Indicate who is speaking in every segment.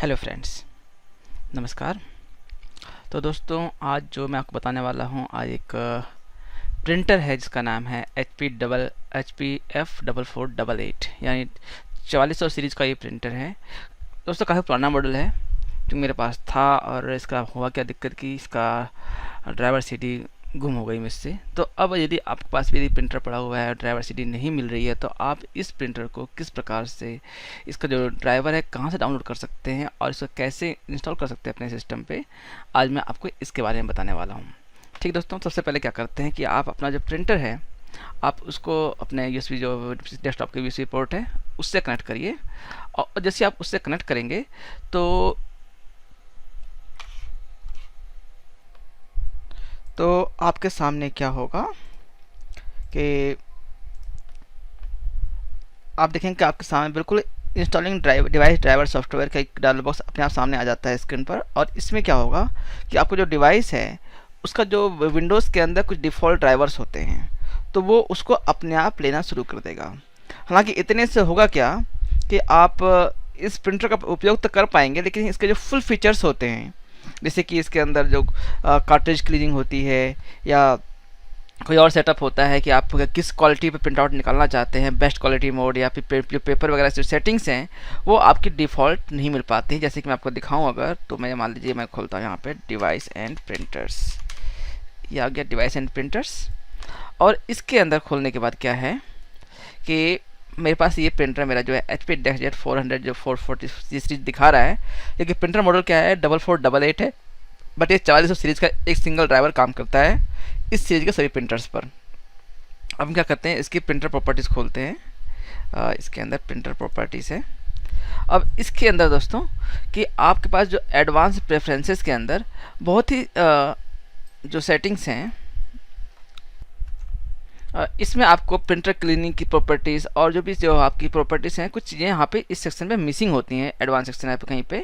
Speaker 1: Hello friends, नमस्कार। तो दोस्तों, आज जो मैं आपको बताने वाला हूँ, आज एक प्रिंटर है जिसका नाम है HP F4488 यानी 4400 सीरीज़ का ये प्रिंटर है। दोस्तों, काफ़ी पुराना मॉडल है जो मेरे पास था, और इसका हुआ क्या दिक्कत कि इसका ड्राइवर सीडी गुम हो गई मुझसे। तो अब यदि आपके पास भी यदि प्रिंटर पड़ा हुआ है और ड्राइवर सीडी नहीं मिल रही है, तो आप इस प्रिंटर को किस प्रकार से, इसका जो ड्राइवर है कहाँ से डाउनलोड कर सकते हैं और इसको कैसे इंस्टॉल कर सकते हैं अपने सिस्टम पे, आज मैं आपको इसके बारे में बताने वाला हूँ। ठीक दोस्तों, सबसे पहले क्या करते हैं कि आप अपना जो प्रिंटर है, आप उसको अपने यूएसबी जो डेस्कटॉप के यूएसबी पोर्ट है उससे कनेक्ट करिए। और जैसे आप उससे कनेक्ट करेंगे तो आपके सामने क्या होगा कि आप देखेंगे कि आपके सामने बिल्कुल इंस्टॉलिंग डिवाइस ड्राइवर सॉफ्टवेयर का एक डायलॉग बॉक्स अपने आप सामने आ जाता है स्क्रीन पर। और इसमें क्या होगा कि आपको जो डिवाइस है उसका जो विंडोज़ के अंदर कुछ डिफ़ॉल्ट ड्राइवर्स होते हैं, तो वो उसको अपने आप लेना शुरू कर देगा। हालांकि इतने से होगा क्या कि आप इस प्रिंटर का उपयोग तो कर पाएंगे, लेकिन इसके जो फुल फीचर्स होते हैं, जैसे कि इसके अंदर जो कार्ट्रिज क्लीनिंग होती है या कोई और सेटअप होता है कि आप किस क्वालिटी पे प्रिंट आउट निकालना चाहते हैं, बेस्ट क्वालिटी मोड या फिर जो पेपर वगैरह जो सेटिंग्स हैं वो आपकी डिफ़ॉल्ट नहीं मिल पाती हैं। जैसे कि मैं आपको दिखाऊं, अगर तो मैं मान लीजिए मैं खोलता हूँ यहाँ पे डिवाइस एंड प्रिंटर्स, ये आ गया डिवाइस एंड प्रिंटर्स। और इसके अंदर खोलने के बाद क्या है कि मेरे पास ये प्रिंटर मेरा जो है HP-400 जो 440 सीरीज दिखा रहा है, लेकिन प्रिंटर मॉडल क्या है 4488 है, बट ये 4400 सीरीज़ का एक सिंगल ड्राइवर काम करता है इस सीरीज़ के सभी प्रिंटर्स पर। अब हम क्या करते हैं, इसकी प्रिंटर प्रॉपर्टीज़ खोलते हैं। इसके अंदर प्रिंटर प्रॉपर्टीज़ है। अब इसके अंदर दोस्तों कि आपके पास जो एडवांस प्रेफरेंसेस के अंदर बहुत ही जो सेटिंग्स हैं, इसमें आपको प्रिंटर क्लीनिंग की प्रॉपर्टीज़ और जो आपकी प्रॉपर्टीज़ हैं, कुछ चीज़ें यहाँ पे इस सेक्शन में मिसिंग होती हैं, एडवांस सेक्शन है कहीं पे।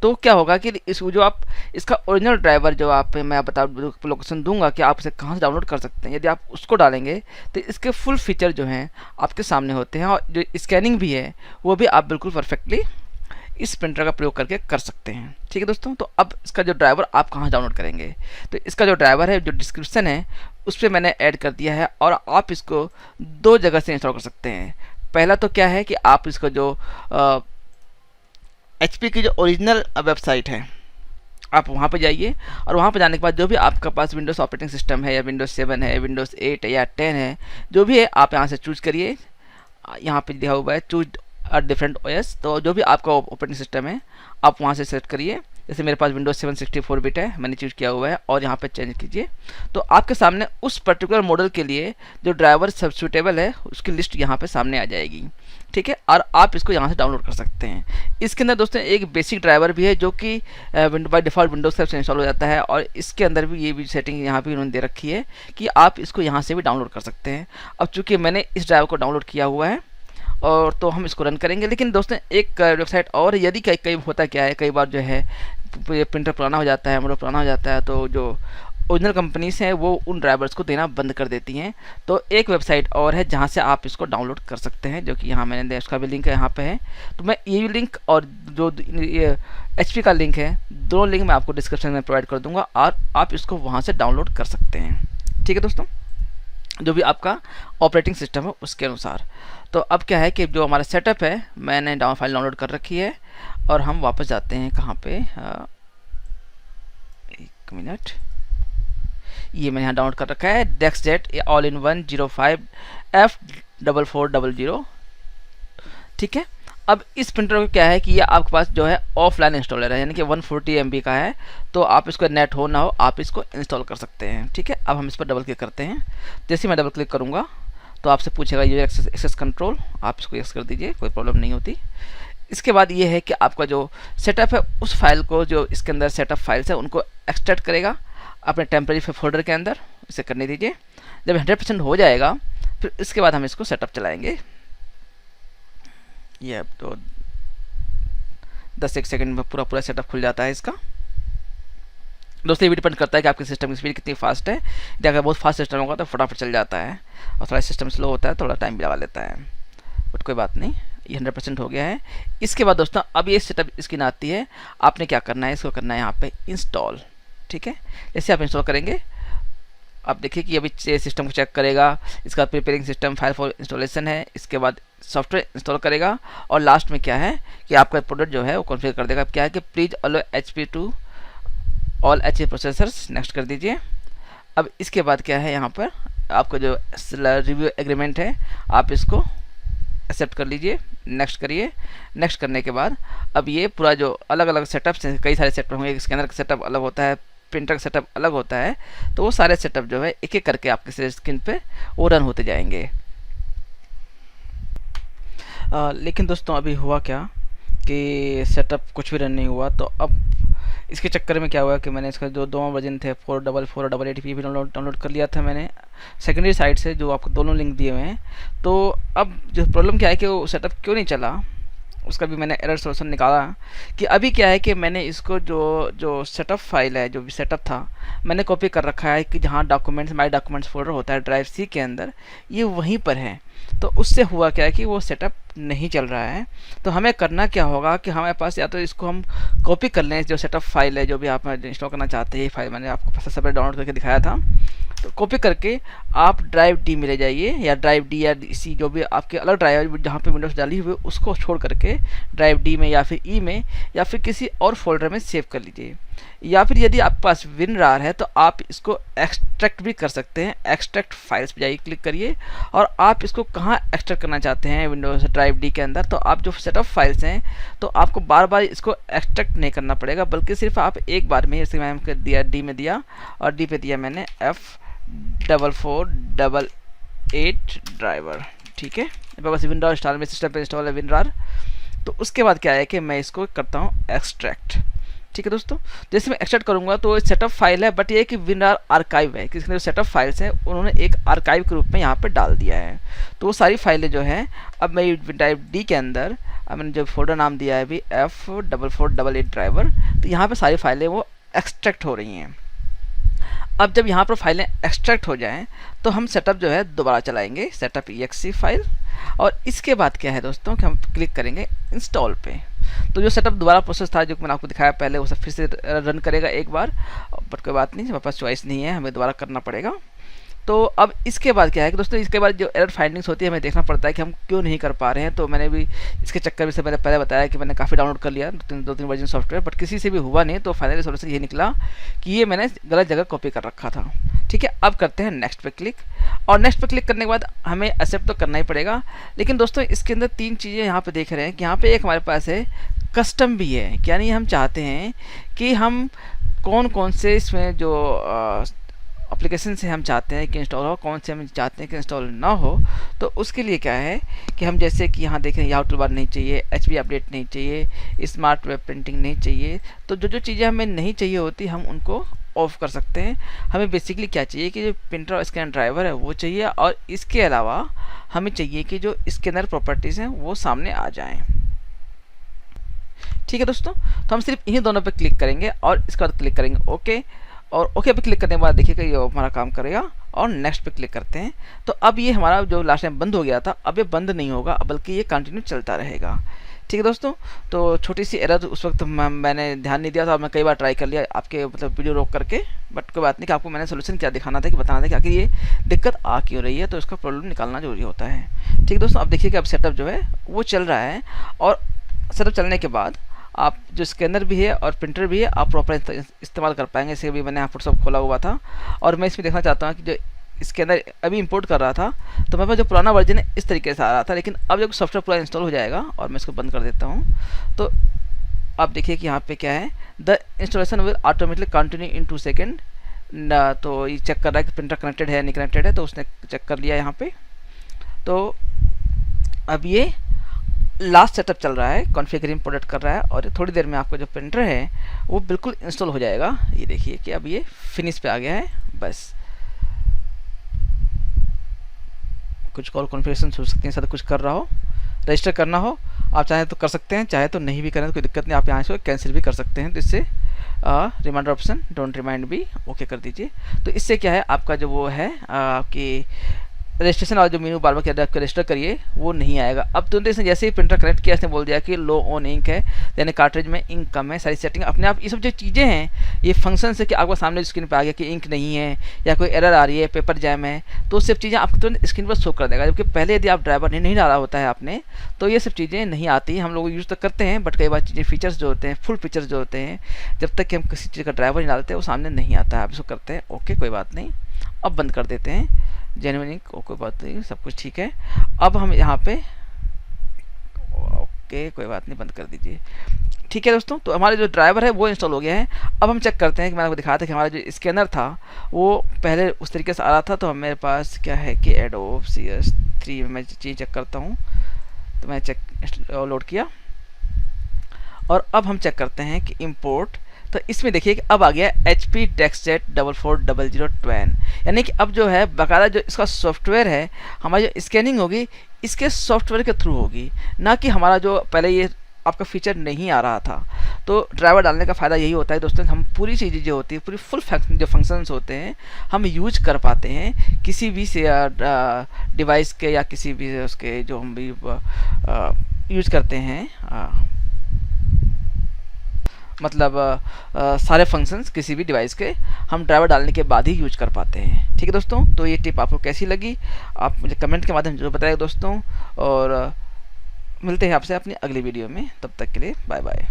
Speaker 1: तो क्या होगा कि इस जो आप इसका ओरिजिनल ड्राइवर जो मैं बता लोकेशन दूंगा कि आप इसे कहाँ से डाउनलोड कर सकते हैं, यदि आप उसको डालेंगे तो इसके फुल फीचर जो हैं आपके सामने होते हैं, और जो स्कैनिंग भी है वो भी आप बिल्कुल परफेक्टली इस प्रिंटर का प्रयोग करके कर सकते हैं। ठीक है दोस्तों, तो अब इसका जो ड्राइवर आप कहाँ डाउनलोड करेंगे, तो इसका जो ड्राइवर है जो डिस्क्रिप्शन है उस पर मैंने ऐड कर दिया है, और आप इसको दो जगह से इंस्टॉल कर सकते हैं। पहला तो क्या है कि आप इसको जो HP की जो ओरिजिनल वेबसाइट है आप वहाँ पे जाइए, और वहाँ पे जाने के बाद जो भी आपका पास विंडोज़ ऑपरेटिंग सिस्टम है या विंडोज़ 7 है, विंडोज़ 8 है या 10 है, जो भी है आप यहाँ से चूज़ करिए। यहाँ पे दिया हुआ है चूज डिफरेंट OS, तो जो भी आपका ऑपरेटिंग सिस्टम है आप वहाँ से सेलेक्ट करिए। जैसे मेरे पास विंडोज़ 7 64 बिट है, मैंने चूज़ किया हुआ है, और यहाँ पे चेंज कीजिए। तो आपके सामने उस पर्टिकुलर मॉडल के लिए जो ड्राइवर सब सूटेबल है उसकी लिस्ट यहाँ पे सामने आ जाएगी। ठीक है, और आप इसको यहाँ से डाउनलोड कर सकते हैं। इसके अंदर दोस्तों एक बेसिक ड्राइवर भी है जो कि बाय डिफ़ॉल्ट विंडोज़ से इंस्टॉल हो जाता है, और इसके अंदर भी ये भी सेटिंग यहाँ पे उन्होंने दे रखी है कि आप इसको यहाँ से भी डाउनलोड कर सकते हैं। अब चूँकि मैंने इस ड्राइवर को डाउनलोड किया हुआ है और तो हम इसको रन करेंगे। लेकिन दोस्तों एक वेबसाइट और, यदि कई होता क्या है, कई बार जो है प्रिंटर पुराना हो जाता है, मॉडल पुराना हो जाता है, तो जो ओरिजिनल कंपनीज हैं वो उन ड्राइवर्स को देना बंद कर देती हैं। तो एक वेबसाइट और है जहाँ से आप इसको डाउनलोड कर सकते हैं, जो कि यहाँ मैंने दिया, उसका भी लिंक है यहाँ पे है। तो मैं ये लिंक और जो HP का लिंक है, दोनों लिंक मैं आपको डिस्क्रिप्शन में प्रोवाइड कर दूँगा, और आप इसको वहाँ से डाउनलोड कर सकते हैं। ठीक है दोस्तों, जो भी आपका ऑपरेटिंग सिस्टम है उसके अनुसार। तो अब क्या है कि जो हमारा सेटअप है मैंने फाइल डाउनलोड कर रखी है, और हम वापस जाते हैं कहाँ पे, एक मिनट, ये मैंने यहाँ डाउनलोड कर रखा है डेस्कजेट ऑल इन 105 F4400। ठीक है, अब इस प्रिंटर को क्या है कि ये आपके पास जो है ऑफलाइन इंस्टॉलर है, यानी कि 140 MB का है, तो आप इसको नेट हो ना हो आप इसको इंस्टॉल कर सकते हैं। ठीक है, अब हम इस पर डबल क्लिक करते हैं। जैसे मैं डबल क्लिक करूँगा तो आपसे पूछेगा यूजर एक्सेस कंट्रोल, आप इसको एक्सेस कर दीजिए, कोई प्रॉब्लम नहीं होती। इसके बाद ये है कि आपका जो सेटअप है उस फाइल को, जो इसके अंदर सेटअप फाइल्स है उनको एक्सट्रैक्ट करेगा अपने टेम्परेरी फोल्डर के अंदर, इसे करने दीजिए। जब 100% हो जाएगा फिर इसके बाद हम इसको सेटअप चलाएंगे। ये अब तो 10-1 सेकंड में पूरा सेटअप खुल जाता है इसका। दोस्तों ये भी डिपेंड करता है कि आपके सिस्टम की स्पीड कितनी फास्ट है। यदि अगर बहुत फास्ट सिस्टम होगा तो फटाफट चल जाता है, और थोड़ा सिस्टम स्लो होता है थोड़ा टाइम भी लगा लेता है, बट कोई बात नहीं, ये 100% हो गया है। इसके बाद दोस्तों अब ये सेटअप स्क्रीन आती है, आपने क्या करना है, इसको करना है यहाँ पे इंस्टॉल। ठीक है, जैसे आप इंस्टॉल करेंगे आप देखिए कि अभी सिस्टम को चेक करेगा, इसका preparing system file for installation है, इसके बाद सॉफ्टवेयर इंस्टॉल करेगा और लास्ट में क्या है कि आपका प्रोडक्ट जो है वो कॉन्फ़िगर कर देगा। क्या है कि please allow HP to all HP processors, next कर दीजिए। अब इसके बाद क्या है, यहाँ पर आपका जो रिव्यू एग्रीमेंट है आप इसको एक्सेप्ट कर लीजिए, नेक्स्ट करिए। नेक्स्ट करने के बाद अब ये पूरा जो अलग अलग सेटअप्स हैं, कई सारे सेटअप होंगे, स्कैनर का सेटअप अलग होता है, प्रिंटर का सेटअप अलग होता है, तो वो सारे सेटअप जो है एक एक करके आपके स्क्रीन पे वो रन होते जाएंगे। लेकिन दोस्तों अभी हुआ क्या कि सेटअप कुछ भी रन नहीं हुआ। तो अब इसके चक्कर में क्या हुआ कि मैंने इसका जो दो वर्जन थे 444 और 888 भी डाउनलोड कर लिया था मैंने सेकेंडरी साइट से, जो आपको दोनों लिंक दिए हुए हैं। तो अब जो प्रॉब्लम क्या है कि वो सेटअप क्यों नहीं चला, उसका भी मैंने एरर सोल्यूशन निकाला कि अभी क्या है कि मैंने इसको जो सेटअप फाइल है, जो भी सेटअप था मैंने कॉपी कर रखा है कि जहाँ डॉक्यूमेंट्स माई डॉक्यूमेंट्स फोल्डर होता है ड्राइव C के अंदर, ये वहीं पर है। तो उससे हुआ क्या है कि वो सेटअप नहीं चल रहा है। तो हमें करना क्या होगा कि हमारे पास या तो इसको हम कॉपी कर लें, जो सेटअप फाइल है जो भी आप इंस्टॉल करना चाहते हैं, फाइल मैंने आपको सेपरेट डाउनलोड करके दिखाया था, तो कॉपी करके आप ड्राइव D में ले जाइए, या ड्राइव D या C जो भी आपके अलग ड्राइव है जहाँ पे विंडोज़ डाली हुई है उसको छोड़ करके ड्राइव D में या फिर E में या फिर किसी और फोल्डर में सेव कर लीजिए। या फिर यदि आपके पास WinRAR है तो आप इसको एक्सट्रैक्ट भी कर सकते हैं। एक्सट्रैक्ट फाइल्स पे जाइए, क्लिक करिए और आप इसको कहाँ एक्सट्रैक्ट करना चाहते हैं विंडोज़ ड्राइव D के अंदर, तो आप जो सेटअप फाइल्स हैं तो आपको बार बार इसको एक्सट्रैक्ट नहीं करना पड़ेगा, बल्कि सिर्फ आप एक बार में, जैसे मैंने दिया D में दिया और D पे दिया मैंने F4488 ड्राइवर। ठीक है, बस विंडोज इंस्टॉल में सिस्टम पे इंस्टॉल है WinRAR। तो उसके बाद क्या है कि मैं इसको करता हूँ एक्सट्रैक्ट। ठीक है दोस्तों, जैसे मैं एक्सट्रैक्ट करूँगा तो सेटअप फाइल है, बट ये कि WinRAR आर्काइव है, किसने जो सेटअप फाइल्स हैं उन्होंने एक आर्काइव के रूप में यहाँ पे डाल दिया है। तो वो सारी फाइलें जो हैं अब मैं ड्राइव D के अंदर, अब मैंने जो फोल्डर नाम दिया है अभी F4488 ड्राइवर, तो यहाँ पे सारी फाइलें वो एक्सट्रैक्ट हो रही हैं। अब जब यहाँ पर फाइलें एक्सट्रैक्ट हो जाएं तो हम सेटअप जो है दोबारा चलाएंगे, सेटअप exe फाइल, और इसके बाद क्या है दोस्तों कि हम क्लिक करेंगे इंस्टॉल पे। तो जो सेटअप दोबारा प्रोसेस था जो मैंने आपको दिखाया पहले, वो सब फिर से रन करेगा एक बार, बट कोई बात नहीं, हमारे पास चॉइस नहीं है, हमें दोबारा करना पड़ेगा। तो अब इसके बाद क्या है कि दोस्तों इसके बाद जो एरर फाइंडिंग्स होती है हमें देखना पड़ता है कि हम क्यों नहीं कर पा रहे हैं। तो मैंने भी इसके चक्कर में से मैंने पहले बताया कि मैंने काफ़ी डाउनलोड कर लिया, दो तीन वर्जन सॉफ्टवेयर, बट किसी से भी हुआ नहीं। तो फाइनली सोल्यूशन ये निकला कि ये मैंने गलत जगह कॉपी कर रखा था। ठीक है, अब करते हैं नेक्स्ट पे क्लिक, और नेक्स्ट पे क्लिक करने के बाद हमें एक्सेप्ट तो करना ही पड़ेगा। लेकिन दोस्तों इसके अंदर तीन चीज़ें यहाँ पे देख रहे हैं कि यहाँ पे एक हमारे पास है कस्टम भी है, यानी हम चाहते हैं कि हम कौन कौन से इसमें जो एप्लीकेशन से हम चाहते हैं कि इंस्टॉल हो, कौन से हम चाहते हैं कि इंस्टॉल ना हो। तो उसके लिए क्या है कि हम जैसे कि यहाँ देखें याहू टूलबार नहीं चाहिए, HP अपडेट नहीं चाहिए, स्मार्ट वेब प्रिंटिंग नहीं चाहिए। तो जो जो चीज़ें हमें नहीं चाहिए होती हम उनको ऑफ कर सकते हैं। हमें बेसिकली क्या चाहिए कि जो प्रिंटर और स्कैनर ड्राइवर है वो चाहिए, और इसके अलावा हमें चाहिए कि जो स्कैनर प्रॉपर्टीज़ हैं वो सामने आ जाएँ। ठीक है दोस्तों, तो हम सिर्फ इन्हीं दोनों पे क्लिक करेंगे और इसके बाद क्लिक करेंगे ओके, और ओके पे क्लिक करने के बाद देखिएगा ये हमारा काम करेगा, और नेक्स्ट पे क्लिक करते हैं। तो अब ये हमारा जो लास्ट टाइम बंद हो गया था अब ये बंद नहीं होगा, बल्कि ये कंटिन्यू चलता रहेगा। ठीक है दोस्तों, तो छोटी सी एरर उस वक्त मैंने ध्यान नहीं दिया था, मैं कई बार ट्राई कर लिया आपके मतलब वीडियो रोक करके, बट कोई बात नहीं कि आपको मैंने सोल्यूशन क्या दिखाना था कि बताना था कि आखिर ये दिक्कत आ क्यों रही है, तो इसका प्रॉब्लम निकालना जरूरी होता है। ठीक है दोस्तों, अब देखिए कि अब सेटअप जो है वो चल रहा है, और सेटअप चलने के बाद आप जो स्कैनर भी है और प्रिंटर भी है आप प्रॉपर इस्तेमाल कर पाएंगे। इसे भी मैंने फोटोशॉप खोला हुआ था, और मैं इसमें देखना चाहता हूँ कि जो स्कैनर अभी इंपोर्ट कर रहा था तो मेरे पास जो पुराना वर्जन है इस तरीके से आ रहा था, लेकिन अब जब सॉफ्टवेयर पूरा इंस्टॉल हो जाएगा, और मैं इसको बंद कर देता हूँ, तो आप देखिए कि यहाँ पे क्या है, the installation will automatically continue in 2 second. तो ये चेक कर रहा है कि प्रिंटर कनेक्टेड है नहीं कनेक्टेड है, तो उसने चेक कर लिया यहाँ पे। तो अब ये लास्ट सेटअप चल रहा है, कॉन्फ़िगरिंग प्रोडक्ट कर रहा है, और थोड़ी देर में आपका जो प्रिंटर है वो बिल्कुल इंस्टॉल हो जाएगा। ये देखिए कि अब ये फिनिश पे आ गया है। बस कुछ और कॉन्फ़िगरेशन हो सकती हैं, साथ कुछ कर रहा हो, रजिस्टर करना हो, आप चाहें तो कर सकते हैं, चाहे तो नहीं भी करें तो कोई दिक्कत नहीं, आप यहाँ से कैंसिल भी कर सकते हैं। तो इससे रिमाइंडर ऑप्शन डोंट रिमाइंड भी ओके कर दीजिए। तो इससे क्या है आपका जो वो है आपकी रजिस्ट्रेशन वाला जो मेनू बार बार रजिस्टर करिए वो नहीं आएगा। अब तुरंत इसने जैसे ही प्रिंटर कनेक्ट किया इसने बोल दिया कि लो ऑन इंक है, यानी कार्ट्रिज में इंक कम है, सारी सेटिंग अपने आप। ये सब जो चीज़ें हैं ये फंक्शन से कि आपको सामने स्क्रीन पे आ गया कि इंक नहीं है या कोई एरर आ रही है, पेपर जैम है, तो सब चीज़ें आपको तुरंत स्क्रीन पर शो कर देगा। जबकि पहले यदि आप ड्राइवर नहीं डाला होता है आपने तो ये सब चीज़ें नहीं आती। हम लोग यूज़ तो करते हैं बट कई बार चीज़ें फीचर्स जो होते हैं, फुल फीचर्स जो होते हैं, जब तक कि हम किसी चीज़ का ड्राइवर नहीं डालते वो सामने नहीं आता है। आप इसको करते हैं ओके कोई बात नहीं, अब बंद कर देते हैं जेन्युइन कोई बात नहीं, सब कुछ ठीक है। अब हम यहाँ पे ओके कोई बात नहीं, बंद कर दीजिए। ठीक है दोस्तों, तो हमारा जो ड्राइवर है वो इंस्टॉल हो गया है। अब हम चेक करते हैं कि मैंने आपको दिखाया था कि हमारा जो स्कैनर था वो पहले उस तरीके से आ रहा था। तो मेरे पास क्या है कि एडोब CS3 में मैं चीज़ चेक करता हूँ, तो मैं चेक लोड किया और अब हम चेक करते हैं कि इंपोर्ट। तो इसमें देखिए कि अब आ गया HP DexJet 4400 यानी कि अब जो है बाकायदा जो इसका सॉफ्टवेयर है, हमारी जो स्कैनिंग होगी इसके सॉफ्टवेयर के थ्रू होगी, ना कि हमारा जो पहले ये आपका फीचर नहीं आ रहा था। तो ड्राइवर डालने का फ़ायदा यही होता है दोस्तों, हम पूरी चीज़ें जो होती है, पूरी फुल जो फंक्शंस होते हैं हम यूज कर पाते हैं किसी भी से डिवाइस के या किसी भी उसके जो हम भी यूज करते हैं। मतलब सारे फंक्शंस किसी भी डिवाइस के हम ड्राइवर डालने के बाद ही यूज कर पाते हैं। ठीक है दोस्तों, तो ये टिप आपको कैसी लगी आप मुझे कमेंट के माध्यम जरूर बताइए दोस्तों, और मिलते हैं आपसे अपनी अगली वीडियो में। तब तक के लिए बाय बाय।